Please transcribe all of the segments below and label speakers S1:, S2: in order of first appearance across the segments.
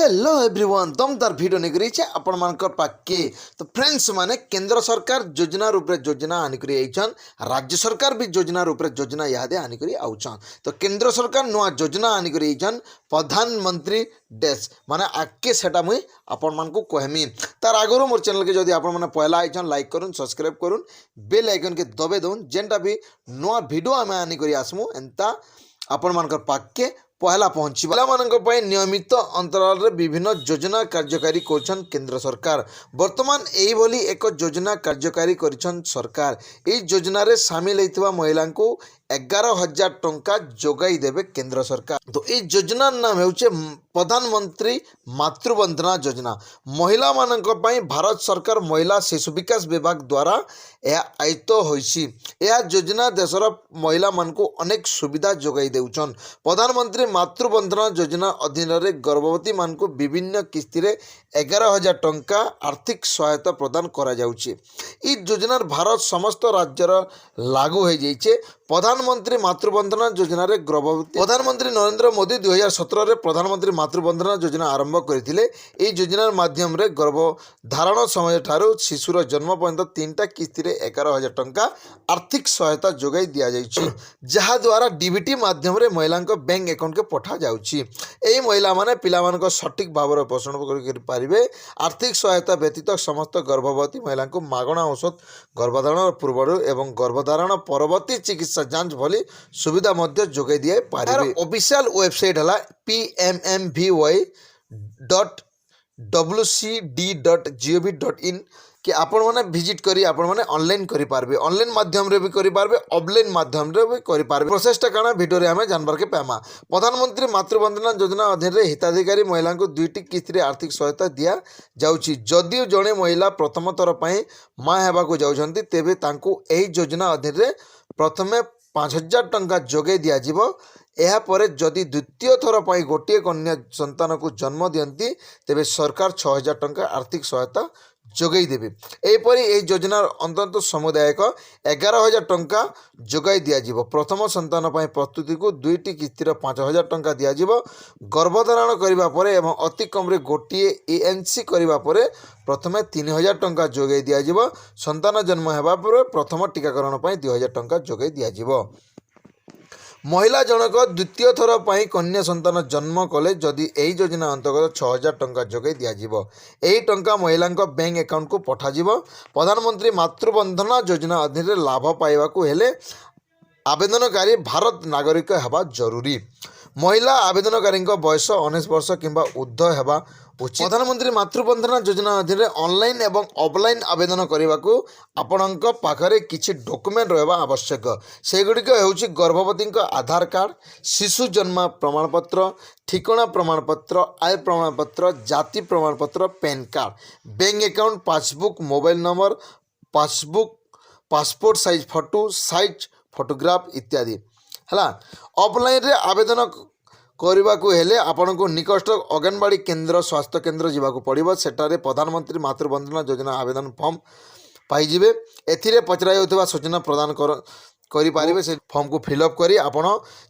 S1: hello everyone दमदार video नहीं आपण मानकर पाके तो फ्रेंड्स माने केंद्र सरकार योजना रूप योजना आनिकरी आइछन राज्य सरकार भी योजना रूप योजना यादे आनिकरी आउछन तो केंद्र सरकार नुआ योजना आनिकरी आइछन प्रधानमंत्री डैश माने आके सेटा मुई आपण मान को कहमी तार आगरो मोर चैनल के जदि आपण माने पहला आइछन लाइक करूँ सब्सक्राइब करूँ बेल आइकन के दबे दउन जेनटा भी नुआ भिडियो आमे आनिकरी आसमु एंता आपण मानकर पाके पहला पहुँची पिलामानंको नियमित अंतराल रे विभिन्न योजना कार्यकारी करछन केंद्र सरकार वर्तमान एही भली एक योजना कार्यकारी करछन सरकार एही योजना रे शामिल होइतबा महिला को 11,000 टंका जोगाई देवे केंद्र सरकार तो ये योजना नाम हेउचे प्रधानमंत्री मातृवंदना योजना महिला मानक पई भारत सरकार महिला शिशु विकास विभाग द्वारा यह आयत होइछि यह योजना देशर महिला मान को अनेक सुविधा जोगाई देउछन प्रधानमंत्री मातृवंदना योजना अधीन रे गर्भवती मान को विभिन्न किस्ती रे 11,000 टंका आर्थिक सहायता प्रदान करा जाउछि ई योजना भारत समस्त राज्यर लागू हो जाइछे प्रधानमंत्री मातृवंदना योजना रे गर्भवती प्रधानमंत्री नरेंद्र मोदी 2017 रे प्रधानमंत्री मातृवंदना योजना आरंभ करथिले ए योजना माध्यम रे गर्भधारण समय ठारू शिशुर जन्म पर्यंत तीनटा किस्ती रे 11,000 टंका आर्थिक सहायता जोगाई दिया जाइछि जहा द्वारा डीबीटी माध्यम रे महिला बैंक अकाउंट के पठा जाउछि एही महिला माने पिला मानको सटीक भाव पोषण करि पारिबे आर्थिक सहायता व्यतीत समस्त गर्भवती महिला को मागणा औषध गर्भधारण पूर्व एवं गर्भधारण परवर्ती चिकित्सा जांच भली सुविधा मध्य जोगाई दिए पारिबे ऑफिशियल वेबसाइट हला pmmvy.wcd.gov.in कि आपण माने विजिट करी आपण माने ऑनलाइन करि पारबे ऑनलाइन माध्यम रे भी करि पारबे ऑफलाइन माध्यम रे भी करि पारबे प्रोसेसटा काना वीडियो रे हमें जानबार के पामा प्रधानमंत्री मातृवंदना योजना अधीन रे हिताधिकारी महिला को दुईटी किस्ती रे आर्थिक सहायता दिया जाउची जदि जणे महिला प्रथम थर पई मां हेबा को जाउछंती तेबे तांको एही योजना अधीन रे प्रथमे 5,000 टंका जोगे दिया जीवो एहा परे जदि द्वितीय थर पई गोटिए कन्या संतान को जन्म दियंती तेबे सरकार 6,000 टंका आर्थिक सहायता जोगाई देवे एपरी ए योजनार अंतत समुदायक 11,000 टंका जोगाई दिया प्रथम संतान पई प्रस्तुति को दुईटी किस्ती 5,000 टंका दिया गर्भधारण करबा परे एवं अति कम रे गोटिए एएनसी करबा परे प्रथमे 3,000 टंका जोगाई दिया संतान जन्म हेबा परे प्रथम टीकाकरण पई 2,000 टंका जोगाई दिया महिला जनक द्वितीय थर पर कन्या संतान जन्म कले जदि यही योजना अंतर्गत 6,000 टंका जोगाई दिज्व यही टंका महिला बैंक अकाउंट को पठाଯିव प्रधानमंत्री मातृवंदना योजना अधीन लाभ पाइबा हेले आवेदनकारी भारत नागरिक हेबा जरूरी महिला आवेदनकारी बयस 19 वर्ष किंबा ऊर्ध्व हेबा उचित प्रधानमंत्री मातृवंदना योजना अधीन ऑनलाइन एवं ऑफलाइन आवेदन करने को आपणक पाखरे किछि डॉक्यूमेंट रहबा आवश्यक सेगुड़िक हेउछि गर्भवती आधार कार्ड शिशु जन्म प्रमाणपत्र ठिकाना प्रमाणपत्र आय प्रमाणपत्र जाति प्रमाणपत्र pan card bank account passbook mobile number passbook passport size photo size photograph इत्यादि है ऑफलाइन रे आवेदन करने को हेले आपण को निकट अंगनवाड़ी केंद्र स्वास्थ्य केंद्र जावाक पड़ो सेठारे प्रधानमंत्री मातृवंदना योजना आवेदन फॉर्म पाइबे एथिरे पचरा जाउथबा सूचना प्रदान करें से फॉर्म को फिलअप करी आपण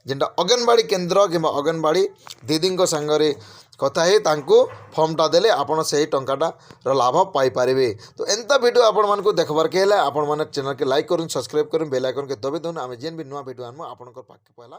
S1: जेनटा अंगनवाड़ी केंद्र कि अंगनवाड़ी दीदी सांगरे कथा है फॉर्मटा देले आपण से टंकाटा लाभ पाई पारे तो एंता वीडियो आपण मान को देखबार के हेले आपण माने चैनल के लाइक करूँ सब्सक्राइब करूँ बेल आइकन के दबे दउन आमे जेन भी नुआ वीडियो आनमु आपण पाखे पहला